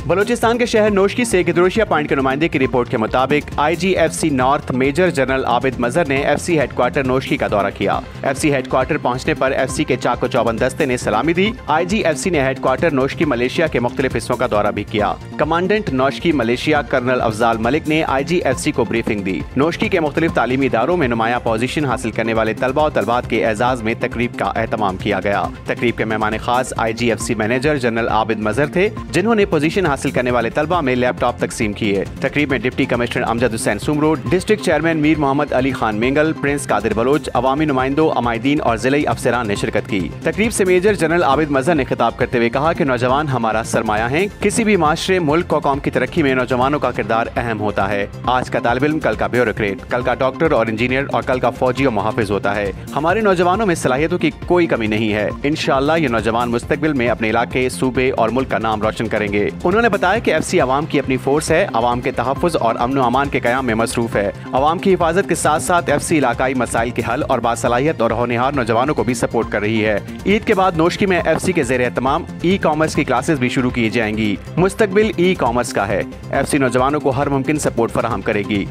बलूचिस्तान के शहर नोशकी से गिदरोशिया पॉइंट के नुमाइंदे की रिपोर्ट के मुताबिक IGFC north major general Abid Mazhar ने FC हेडक्वार्टर नोशकी का दौरा किया। FC हेडक्वार्टर पहुंचने पर FC के चाको चौबंद दस्ते ने सलामी दी। IGFC ने हेडक्वार्टर नोशकी मलेशिया के मुख्तलिफ हिस्सों का दौरा भी किया। Commandant Noshki militia colonel Afzal Malik ने IGFC को ब्रीफिंग दी। नोशकी के मुख्तलिफ तालीमी इदारों में नुमाया पोजीशन हासिल करने वाले तलबा और तलबात के एजाज में तकरीब का एहतमाम किया गया। तकरीब के मेहमान खास IGFC मैनेजर जनरल आबिद मजहर थे, जिन्होंने पोजीशन हासिल करने वाले तलबा में लैपटॉप तकसीम किए। तकरीब में deputy commissioner Amjad Hussain Soomro, district chairman Mir Mohammad Ali Khan Mengal, prince Qadir Baloch, अवामी नुमाइंदों, अमायदीन और जिले अफसरान ने शिरकत की। तकरीब से मेजर जनरल आबिद मजहर ने खिताब करते हुए कहा कि नौजवान हमारा सरमाया है। किसी भी माशरे, मुल्क और कौम की तरक्की में नौजवानों का किरदार अहम होता है। आज का तालिब इल्म कल का ब्यूरोक्रेट, कल का डॉक्टर और इंजीनियर और कल का फौजी और मुहाफिज होता है। हमारे नौजवानों में सलाहियतों की कोई कमी नहीं है। इंशाअल्लाह ये नौजवान मुस्तकबिल में अपने इलाके, सूबे और मुल्क का नाम रोशन करेंगे। उन्होंने बताया कि FC अवाम की अपनी फोर्स है, अवाम के तहफ़्फ़ुज़ और अमन व अमान के क़याम में मसरूफ़ है। अवाम की हिफाजत के साथ साथ FC इलाकाई मसाइल के हल और बासलाहियत और होनहार नौजवानों को भी सपोर्ट कर रही है। ईद के बाद नोशकी में FC के ज़ेर एहतमाम ई-कॉमर्स की क्लासेस भी शुरू की जाएंगी। मुस्तकबिल ई-कॉमर्स का है। FC नौजवानों को हर मुमकिन सपोर्ट फराहम करेगी।